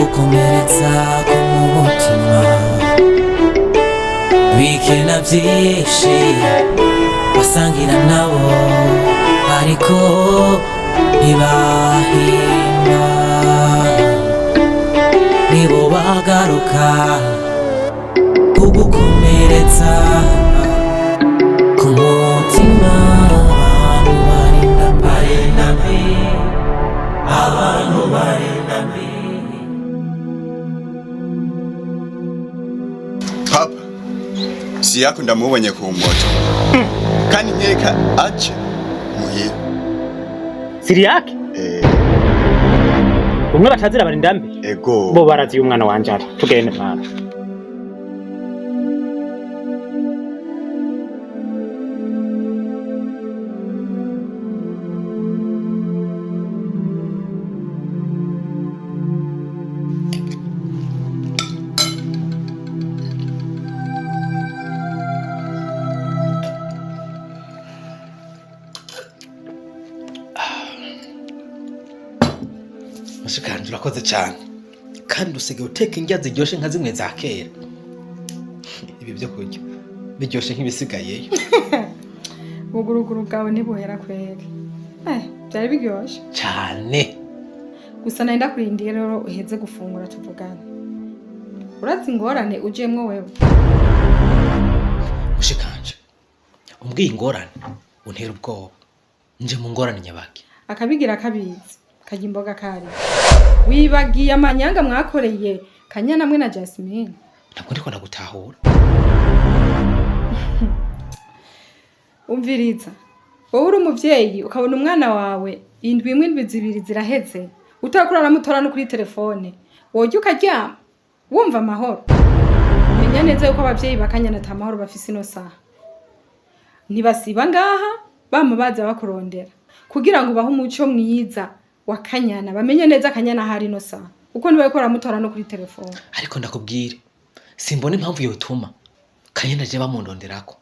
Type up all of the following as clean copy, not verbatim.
gukomeretsa k'umutima bikena byinshi basangira nabo ariko ntibahimba nibo bagaruka kugukomeretsa k'umutima abantu barinda mbi. Papa, si yako ndamubonye ku moto kandi nkeka aje muhira. Siriyake? Umwe batazira barinda mbi? Ego. Bo barazi umwana wanje ari. Tugende mwana. Mushikanje urakoze cyane kandi usigaye uteka indya ziryoshe nka zimwe za kera. Ibi byo kurya biryoshe nk'ibisigayeyo. Ubuguruguru bwawe ntibuhera kweri. Byari biryoshe cyane. Gusa nenda kurindiye rero uheze gufungura tuvugane. Urazi ingorane ujemwo wewe. Mushikanje umbwiye ingorane untera ubwoba. Nje mu ngorane nyabaki. Akabigira kabizi kajya imboga kari. Wibagiye amanyanga mwakoreye Kanyana mwe na Jasmine. Ntabwo ndiko ndagutahura. Umviriza. Wowe uri umuvyeyi ukabona umwana wawe indwi imwe indwi zibiri ziraheze. Utakura namutora no kuri telefone. Woje ukaryama wumva amahoro. Menya neza yuko abavyeyi bakanyana atamahoro bafise ino saha. Ntibasiba ngaha bamubaza bakurondera kugira ngo bahe umuco mwiza wa Kanyana bamenye neza Kanyana hari no saha. Uko niwe ko ramutora no kuri telefone. Ariko ndakubwire simbone impamvu yotuma Kanyana je bamundonderako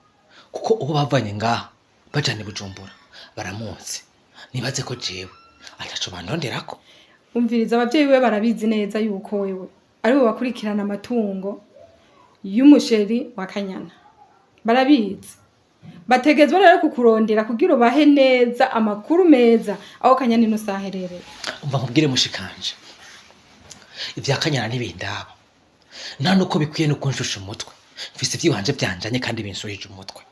kuko ubu bavanye ngaha bajane Bujumbura baramunsi nibaze ko jewe ataco bandonderako. Umviriza abavyeyi we barabizi neza yuko wewe ari we bakurikirana amatungo y'umusheri wa Kanyana. Barabizi. Bategezwa rero kukurondera kugira bahe neza amakuru meza aho Kanyana ino saherereye. Umva nkubwire mushikanje. Ivya Kanyana ntibindaba. Nta nuko bikwiye no kunshusha umutwe. Mfise ivyihanje byanjanye kandi binsuhije umutwe.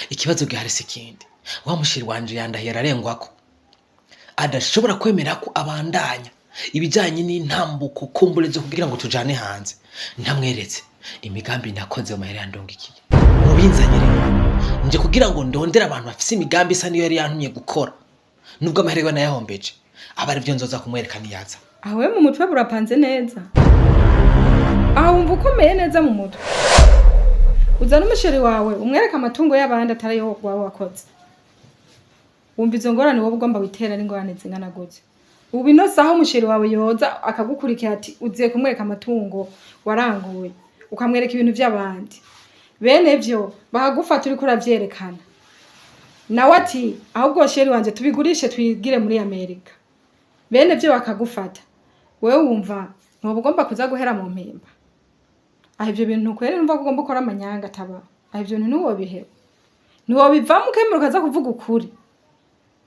Ikibazo gihari sikindi. Wa mushiri wanje yandahira arengwako. Adashobora kwemera ko abandanya ibijanye n'intambuko kumburezo kugira ngo tujane hanze. Ntamweretse imigambi nakoze mu mahera yandongikiye. Mubinzanye rero. Nje kugira ngo ndondera abantu bafise imigambi isa niyo yari yantumye gukora. Nubwo amahera nayahombeje. Abari byo nzoza kumwerekana yaza. Awe mu mutwe burapanze neza. Aho wumva ukomeye neza mu mutwe. Uzana umusheri wawe umwereka amatungo y'abandi atari yo wawe wakoze. Wumva izo ngorane wowe ugomba witera n'ingorane zingana gutya. Ubu ino saha umusheri wawe yoza akagukurikira ati uziye kumwereka amatungo waranguye ukamwereka ibintu by'abandi. Bene byo bahagufata uri kuravyerekana. Nawe ati ahubwo sheri wanje tubigurishe twigire muri Amerika. Bene byo bakagufata. Wewe wumva ntuba ugomba kuza guhera mu mpemba. Aho ibyo bintu ntukwere numva ko ugomba gukora amanyanga ataba. Aho ibyo bintu ntiwobiheba. Ntiwobivamo ukemera ukaza kuvuga ukuri.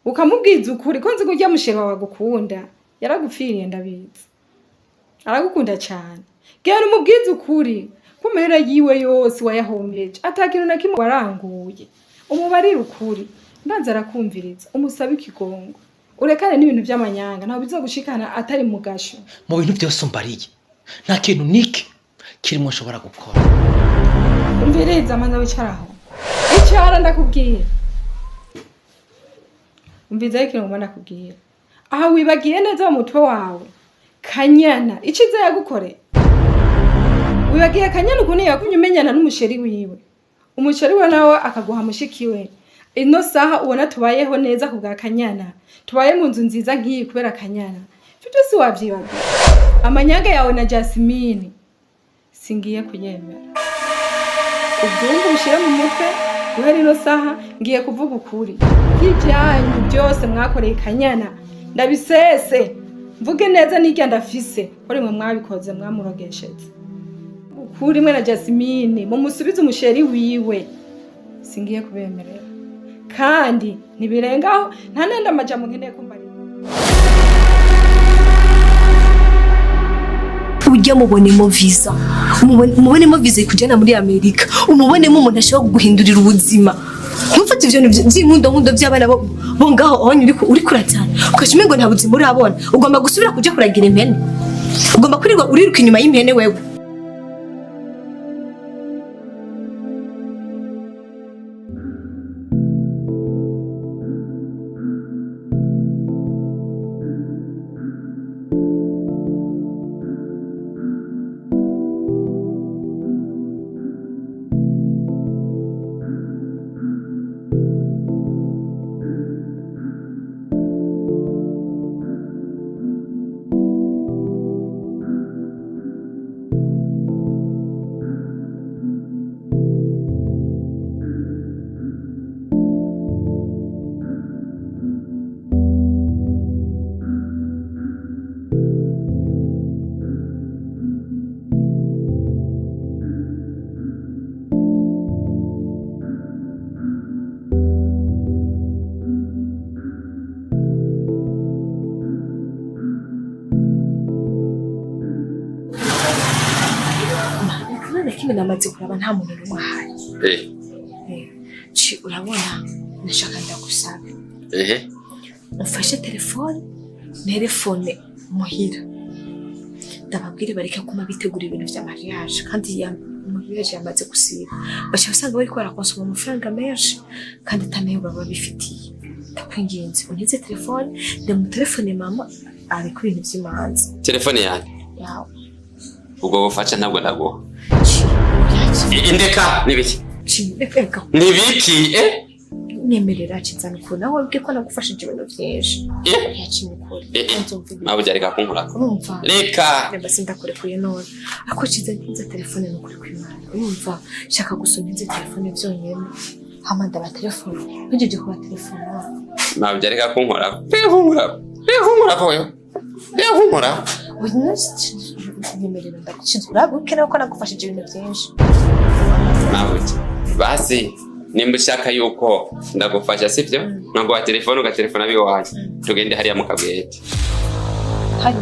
Ukamubwiza ukuri ko nzi ko ujya musheri wawe gukunda. Yaragupfiriye ndabizi. Aragukunda cyane. Gera umubwiza ukuri. Kumera yiwe yose wayahombeje. Atakintu na kimwe waranguye. Umubarira ukuri. Ndanze arakumviriza. Umusabe ikigongo. Urekane n'ibintu by'amanyanga. Ntaho bizogushikana atari mu gasho. Mu bintu byose umbariye. Nta kintu niki kirimo nshobora gukora. Umviriza amanza wicaraho. Icara ndakubwira. Umviza ikintu ngomba ndakubwira. Aha wibagiye neza mu mutwe wawe. Kanyana ikize yagukore. Wibagiye Kanyana ukuntu yakumye umenyana n'umusheri wiwe. Umusheri we nawe akaguha mushikiwe. Ino saha ubona tubayeho neza kubwa Kanyana. Tubaye mu nzu nziza nk'iyi kubera Kanyana. Cyo si wavyibagiye. Amanyanga yawe na Jasmine singiye kuyemera. Ubyumva ushire mu mutwe guhera ino saha ngiye kuvuga ukuri. Ibyanyu byose mwakoreye Kanyana ndabisese mvuge neza n'irya ndafise kuri mwe mwabikoze mwamurogesheze ukuri mwe na Jasmine mumusubize umusheri wiwe singiye kubemerera kandi ntibirengaho nta nenda amajambo nkeneye kumva ujya mubonemo visa umubonemo visa ikujyana muri Amerika umubonemo umuntu ashobora guhindurira ubuzima ntufate ivyo by'inkundo by'abana bo ngaho onye uri kuratana ukashime ngo nta buzima urabona ugomba gusubira kujya kuragira impene ugomba kurirwa uriruka inyuma y'impene wewe namaze kuraba nta muntu n'umwe ahari. Ci urabona nashaka ndagusaba. Ufashe telefone muhira. Ndababwire bareke kuma bitegura ibintu vya mariage kandi ya mariage yamaze gusiba. Bacha basanga bari kwara konsoma amafaranga menshi kandi ataneyo baba bifitiye. Ndakwinginze unize telefone mu telefone mama ari kuri ibintu by'imanzi. Telefone yanjye. Yawe. Ubwo bufasha ntabwo ndaguha. Indeka nibiki? Nibiki Nemerera cizana ko nawe ubwe ko nagufashije ibintu byinshi. Yacimukuri. Nabo byareka kunkora. Urumva? Reka. Nemba sindakurekuye none. Ako cizana telefone no kuri kwimana. Urumva? Shaka gusoma inze telefone byonyene. Hamanda ba telefone. Ngiye kuba telefone. Nabo byareka kunkora. Behumura koyo. Behumura. Nemerera ndagushizura gukena ko nagufashije ibintu byinshi. Nabuze. Basi nimba ushaka yuko ndagufasha sivyo naguha telefone ugatelefona abiwaje tugende hariya mu kabwete hari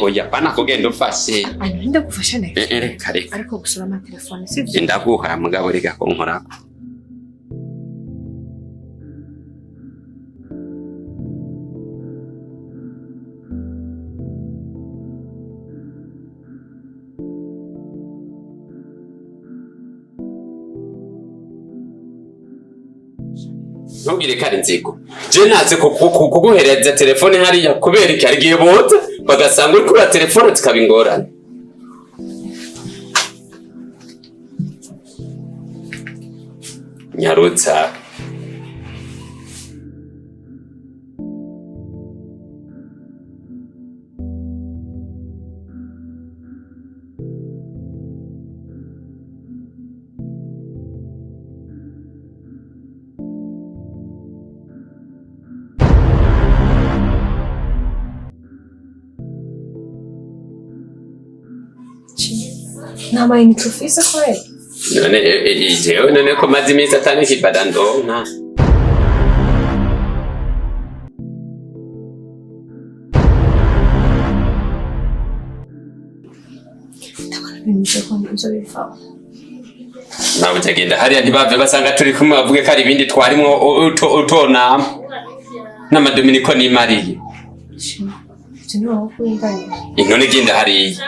oya pana kugenda ufashe ndagufasha neza reka ariko gusura ama telefone sivyo ndaguha mugabo rega ko nkora Ntugire kari nziko. Je naze kuguhereza telefone hariya kubera iki ari giye boza bagasanga uri kuri telefone zikabingorana. Nyarutsa. Nama introfisa kweli. None ko mazi misa tani kibadando na. Nawe tagenda hariya ntibave basanga turi kumwe bavuge ko ari ibindi twarimo utona n'amadominiko ni Mariye. Inone genda hariya.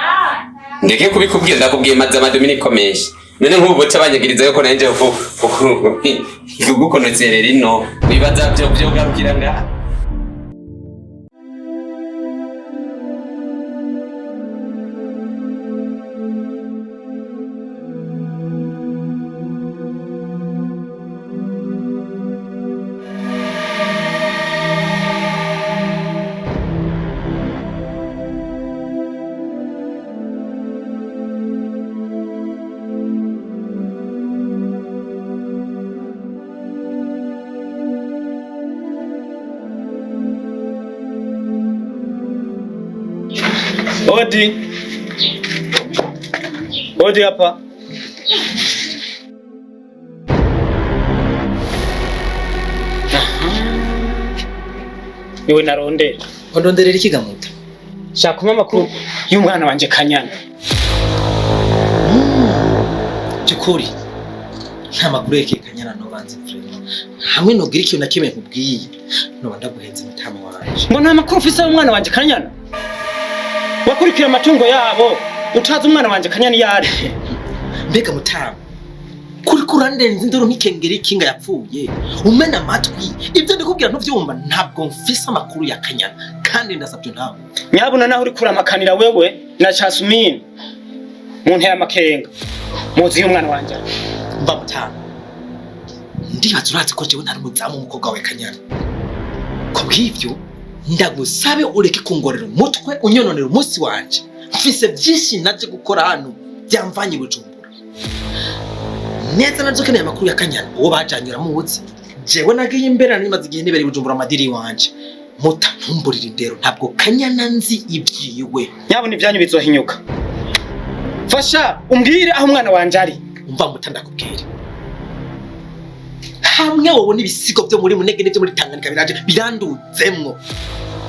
Ndeke kubikubwira ndakubwiye maze amadominiko menshi. None nk'ubu bote banyagiriza yuko nanje gukonozerera ino bibaza byo garukira ngaha. Odi hapa. Niwe narondera. Ondonderera iki gamuta? Shaka kumpa amakuru y'umwana wanje Kanyana. Cyukuri. Nta makuru yake Kanyana no banze frema. Hamwe nogira ikintu na kimwe nkubwiye. No ndaguhenze mutama wanje. Ngo nta makuru ufise y'umwana wanje Kanyana. Wakurikira amatungo yabo. Utazi umwana wanje Kanyana yari. Mbega mutama. Kuri kurandenze indoro nk'ikengeri ikinga yapfuye. Umena amatwi. Ibyo ndikubwira ntuvyumva ntabwo mfise amakuru ya Kanyana kandi ndasabye nawe. Nyabuna naho uri kuramakanira wewe na Jasmine. Mu ntera makenga. Muzi y'umwana wanje. Mba mutama. Ndibaza urazi ko jewe ntari muzamu umukobwa we Kanyana. Kubw'ivyo ndagusabe ureke kungorera umutwe unyononera umunsi wanje. Mfise byinshi naje gukora hano byamvanye Bujumbura. Neza nazo keneye amakuru ya Kanyana uwo bajanyura mu buzi. Jewe nagiye imbere nari maze igihe nibere Bujumbura amadiri wanje. Muta ntumburira indero ntabwo Kanyana nzi ibyiwe. Nyabona ibyanyu bizohinyuka. Fasha umbwire aho umwana wanje ari. Umva muta ndakubwira. Hamwe wabona ibisigo byo muri Munege n'ibyo muri Tanganyika biraje biranduzemwo.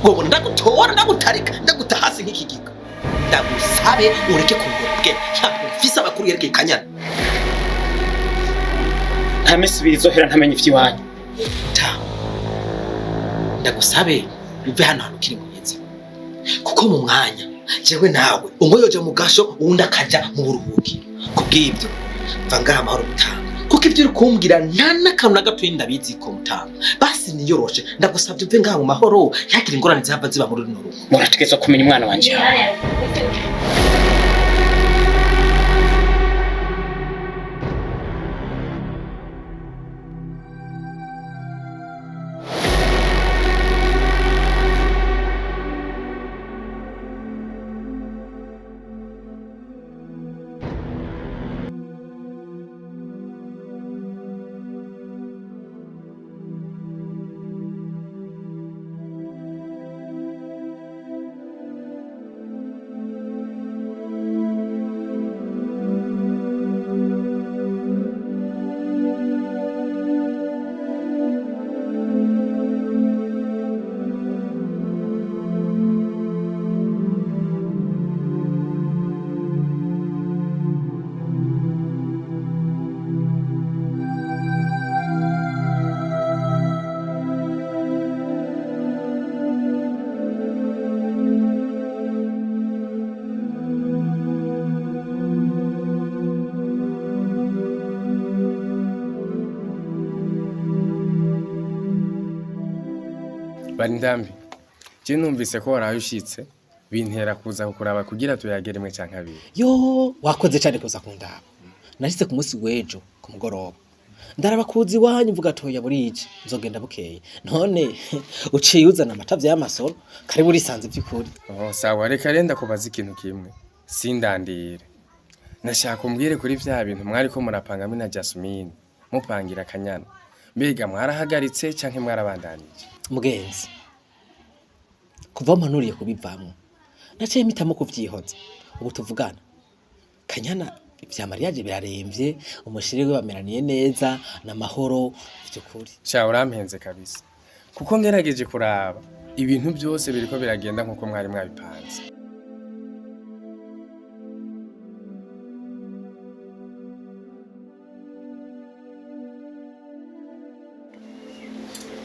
Wowe ndagutora ndagutarika ndaguta hasi nk'ikigiga. Ndagusabe ureke kungorobwe ntabwo mfise amakuru yerekeye Kanyana. Nta mesi bizohera ntamenye ivy'iwanyu. Ndagusabe uve hano hano kiri mwiza. Kuko mu mwanya jewe nawe umwe yoje mu gasho uwundi akaja mu buruhuki. Kubw'ibyo vangaha amahoro mutanga. Kuko ibyo uri kumbwira nta n'akantu na gato ndabizi ko mutanga. Basi niyoroshe ndagusabye uve ngaha mu mahoro yakira ingorane zihava ziba muri runo rugo. Murategeza kumenya umwana wanje. Barindambi, je numvise ko warayushitse bintera kuza kukuraba kugira tuyagere mwe canka biri. Yo wakoze cyane kuza kundaba. Nashitse ku munsi wejo ku mugoroba. Ndaraba kuzi wanyu mvuga toya burije nzogenda bukeye. None uciye uzana amatavya y'amasoro kari buri sanze by'ukuri. Oh sawa reka renda kubaza ikintu kimwe. Sindandire. Nashaka umbwire kuri vya bintu mwari ko murapanga mwe na Jasmine. Mupangira Kanyana. Mbega mwarahagaritse canke mwarabandanije? Mugenzi kuva mpanuriye kubivamwe naciye mitamo kuvyihoza ubu tuvugana Kanyana ivya mariage biraremvye umushirire bameraniye neza na mahoro byukuri sha urampenze kabisa kuko ngerageje kuraba ibintu byose biriko biragenda nkuko mwari mwabipanze.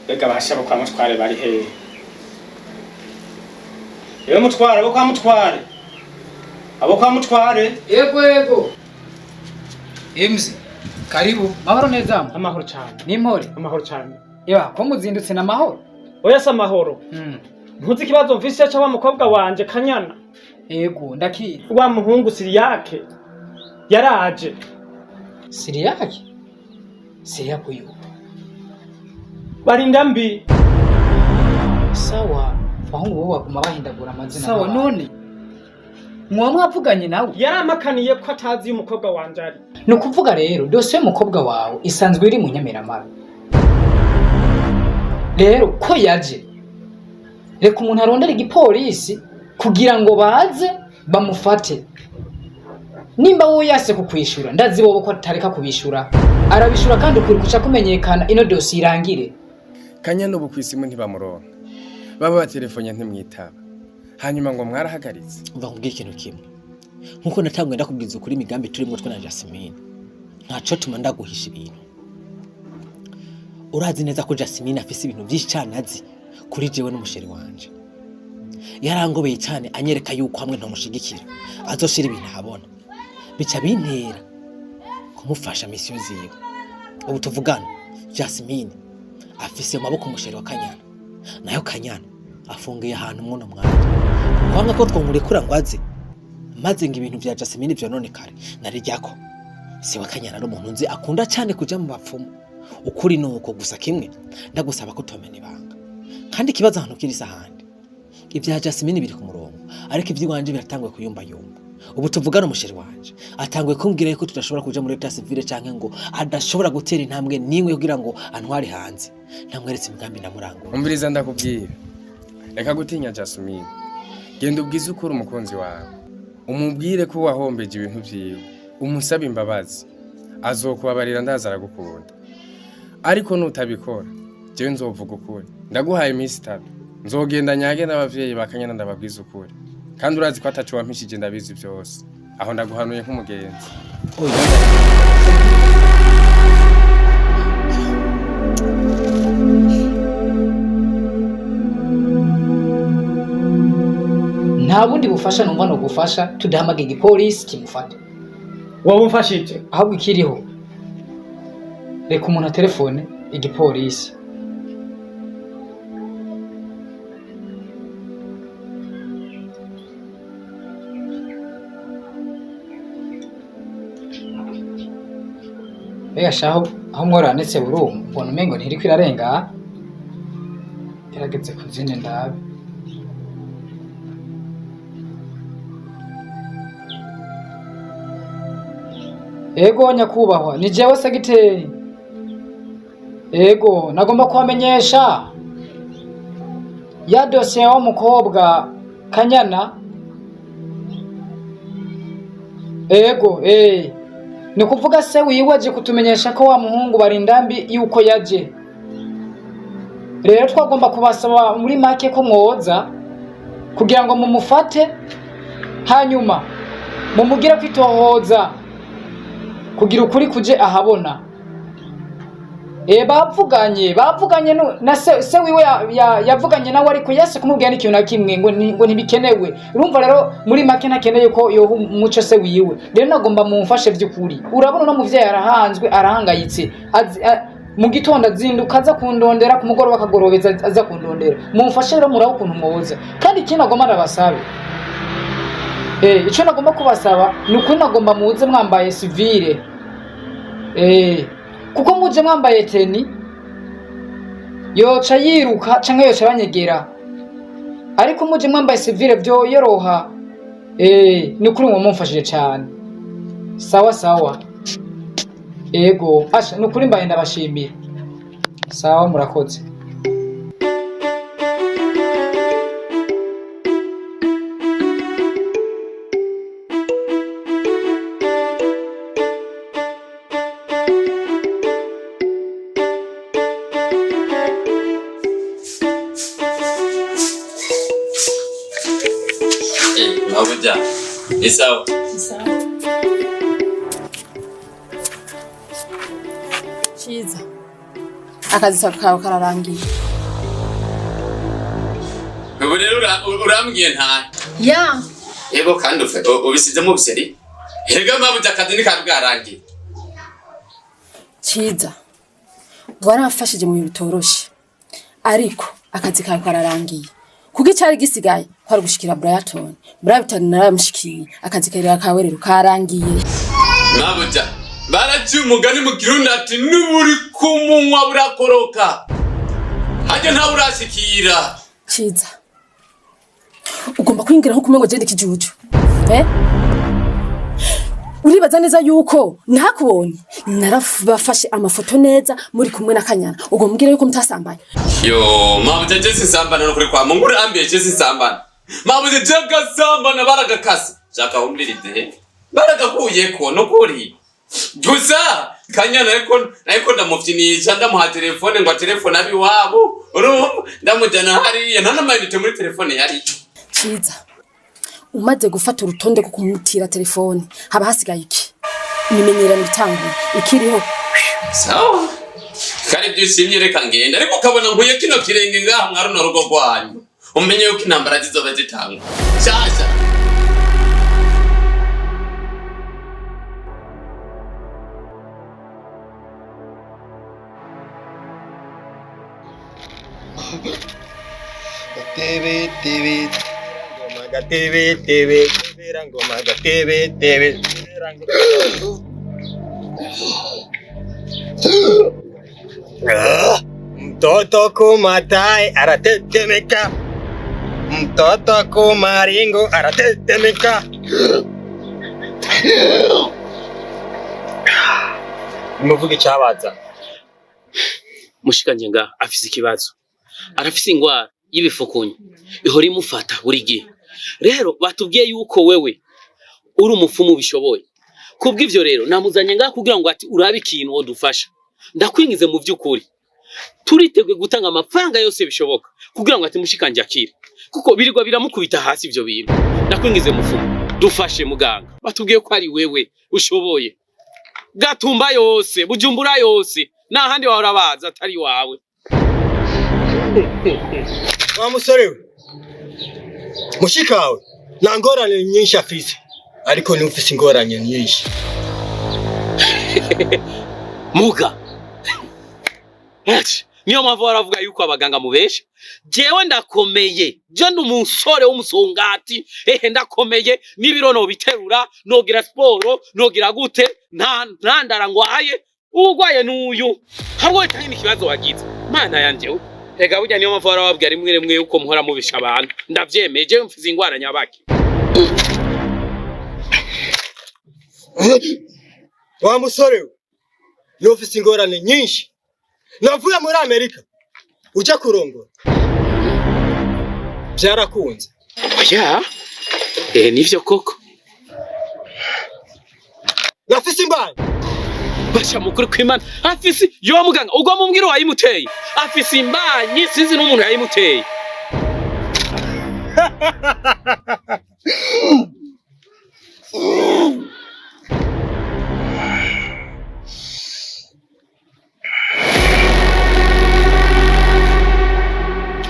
Bega basha kwa mutware bari hehe? Yewe mutware abo kwa mutware. Abo kwa mutware. Yego. Emzi. Karibu. Mahoro neza. Amahoro cyane. Ni mpore. Amahoro cyane. Yewe ko muzindutse na mahoro. Oya sa mahoro. Ntuzi kibazo mfise cyo wa mukobwa wanje Kanyana. Yego ndakira. Wa muhungu Siriyake. Yaraje. Siriyake? Siriyake uyu. Barindambi. Sawa. Bahungu bo baguma bahindagura amazina. Sawa none. Mwa mwavuganye nawe? Yaramakaniye ko atazi umukobwa wanje ari. No kuvuga rero dose y'umukobwa wawe isanzwe iri mu Nyamiramabe. Rero ko yaje. Reka umuntu arondera igipolisi kugira ngo baze bamufate. Nimba wowe yase kukwishura ndazi bobo ko atareka kubishura. Arabishura kandi ukuri kuca kumenyekana ino dossier irangire. Kanyana ubu kwisimu ntibamuronka. Baba batelefonye ntimwitaba. Hanyuma ngo mwarahagaritse. Umva nkubwira ikintu kimwe. Nkuko natangwe ndakubwiza ukuri imigambi turimo twe na Jasmine. Ntaco tuma ndaguhisha ibintu. Urazi neza ko Jasmine afise ibintu byinshi cyane azi kuri jewe n'umusheri wanje. Yarangobeye cyane anyereka yuko hamwe ntamushigikira azoshira ibintu habona. Bica bintera kumufasha mission ziwe. Ubu tuvugana Jasmine afise maboko umusheri wa Kanyana. Nayo Kanyana afungiye ahantu mwono mwanje. Kwanga ko twongurekura ngo aze. Maze ngo ibintu bya Jasmine byo none kare narijyako. Si wa Kanyana no muntu nzi akunda cyane kuja mu bapfumu. Ukuri nuko gusa kimwe ndagusaba ko tomena ibanga. Kandi kibaza ahantu kiri sahandi. Ibya Jasmine biri ku murongo ariko iby'iwanje biratangwe kuyumba yumba. Ubu tuvugana umusheri wanje atangwe kumbwira yuko tudashobora kuja muri classe civile canke ngo adashobora gutera intambwe nimwe kugira ngo antware hanze. Ntamweretse imigambi ndamurangura. Umviriza ndakubwira. Reka gutinya Jasmine. Genda ubwize ukuri umukunzi wawe. Umubwire ko wahombeje ibintu byiwe. Umusaba imbabazi. Azokubabarira ndaza aragukunda. Ariko nutabikora, jewe nzovuga ukuri. Ndaguhaye iminsi 3. Nzogenda nyage n'abavyeyi bakanyana ndababwiza ukuri. Kandi urazi ko atacu wampishije ndabizi byose. Aho ndaguhanuye nk'umugenzi. Nta bundi bufasha numva no gufasha tudahamage igipolisi kimufata. Wowe umfashije Ahubwo ikiriho reka umuntu telefone igipolisi. Ega shaho aho mworanetse burumu mbona umengo ntiri kwirarenga. Yarageze kuzine ndabe. Ego nyakubahwa ni jewe segiteri. Ego nagomba kubamenyesha ya dossier w'umukobwa Kanyana. Ego ni kuvuga se wiwaje kutumenyesha ko wa muhungu barindambi yuko yaje. Rero twagomba kubasaba muri make ko mwoza kugira ngo mumufate hanyuma mumugira kwitohoza kugira ukuri kuje ahabona. Bavuganye na se wiwe yavuganye nawe ariko yase kumubwira n'ikintu na kimwe ngo ntibikenewe. Urumva rero muri make ntakeneye ko yoha umuco se wiwe. Rero nagomba mumfashe by'ukuri. Urabona no muvyeyi arahanzwe arahangayitse. Mu gitondo azinduka aza kundondera ku mugoroba akagorobeza aza kundondera. Mumfashe rero murabo ukuntu mwoza. Kandi ikindi nagomba ndabasabe. Ico nagomba kubasaba ni uko nagomba muze mwambaye civile. Kuko muje mwambaye teni yoca yiruka canke yoca banyegera. Ariko muje mwambaye civile byo yoroha. Ni kuri mwo mumfashije cyane. Sawa. Ego, asha nukuri mbaye ndabashimira. Sawa murakoze. Mabuja, isawa. Chiza. Akazi kawe kararangiye. Ubu rero urambwiye nta. Ya. Yego kandi ubisizemo ubuseri. Hega Mabuja akazi ni karangiye. Chiza. Warafashije mu bitoroshe. Ariko akazi kawe kararangiye. Kuko icyari gisigaye kwari gushikira Brighton. Brighton naramushikiye. Akazi kawe rero karangiye. Mabuja baraci umugani mu Kirundi ati nuburi kumunwa burakoroka. Haje nta urashikira. Chiza. Ugomba kwingira nko kumengo je ndikijuju. Uribaza neza yuko ntakubonye narabafashe amafoto neza muri kumwe na Kanyana. Ugomba mbwira yuko mutasambaye. Yo Mabuja je sisambana no kuri kwa Mungu urambiye je sisambana. mabuze jagasambana baragakase jaka umvirize baragakuyeko nukuri gusa kanyana ariko ndamuvyinisha ndamuha telefone ngo telefone abi wabo urumva ndamujana hariya nta n'amayinite muri telefone yari Ciza umaze gufata urutonde ko kumutira telefone haba hasigaye iki nimenyerana bitanguye ikiriho sawa kare byusimye reka ngenda ariko kabona nkuye kino kirenge ngaha mwaruno rugo rwanyu umenye yuko intambara zizoba zitangwa shasha Mtoto kumatai aratetemeka, mtoto kumaringo aratetemeka. Muvuge cyabaza. Mushikanje nga afise ikibazo, arafise ingwara y'ibifukunyi ihora imufata buri gihe. Rero batubwiye yuko wewe uri umufumu bishoboye. Kubw'ivyo rero namuzanye nga kugira ngo ati urabe ikintu odufasha. Ndakwingize mu vy'ukuri turitegwe gutanga amafaranga yose bishoboka kugira ngo ati mushikanje akire, kuko birirwa biramukubita hasi ivyo bintu. Ndakwingize mufumu dufashe muganga, batubwiye ko ari wewe ushoboye. Gatumba yose Bujumbura yose nahandi wahora baza atari wawe. Wa musore we mushikawe na ngorane nyinshi afise, ariko ni ufise ingorane nyinshi. Muga niyo mpamvu baravuga yuko abaganga mubesha. Jewe ndakomeye, je ndi umusore w'umusongati, ndakomeye n'ibiro no biterura, nogira sport, nogira gute, nta ndara ngwaye. Ugwaye n'uyu hamwe cyane n'ikibazo wagize mana yanje. Ega burya niyo mpamvu barababwira rimwe rimwe yuko muhora mubisha abantu. Ndavyemeje mfize ingwara nyabaki. Wa musore we ni ufise ingorane nyinshi. Navuye muri Amerika uja kurongora byarakunze. Oya nivyo koko nafise imbanyi basha mukuru kw'Imana afise yo muganga ugwa mumbwira wayimuteye afise imbanyi sinzi n'umuntu yayimuteye.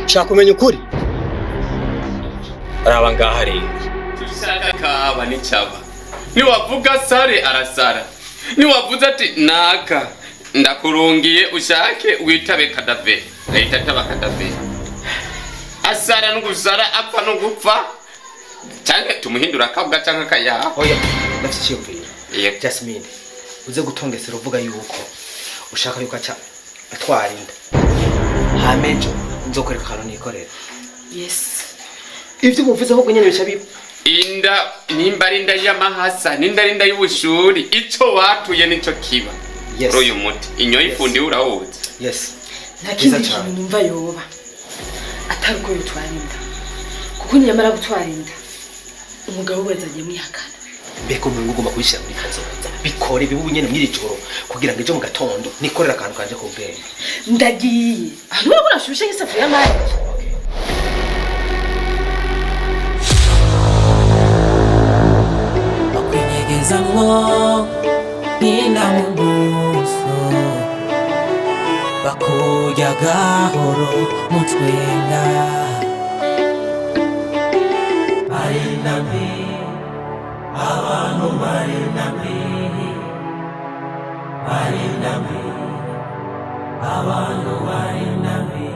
Shaka kumenya ukuri araba ngaha rero tushaka kaba n'icaba niwavuga sare arasara niwavuze ati naka ndakurungiye ushake witabe kadave leta taba kadave asara n'ugusara apfa no gupfa cyangwa tumuhindura kabwa cyangwa kaya. Oya ndafite Jasmine uze gutongesera uvuga yuko ushaka yuko atwarinda hamejo nzokwereka kano nikorera. Yes ivyo muvuze ahubwo nyene bica biba inda nimba rinda y'amahasa ninda y'ubushuri ico watuye nico kiba. Yes. Uyu muti inyo ifundi urawoze. Yes. Nakindi kintu numva yoba atari ko yutwarinda, kuko nyamara gutwarinda umugabo wese agiye mwihakana. Beko mu ngugoma kubishira muri kazoza bikore bibu nyene mwiri joro kugira ngo ejo mu gatondo nikorera akantu kanje ko bwenge. Ndagiye ahantu urashubishe nk'isafuriya mari. Bakwinyegezamwo nina mu buso bakujya gahoro mutwenga barinambi abantu barinambi abantu barinambi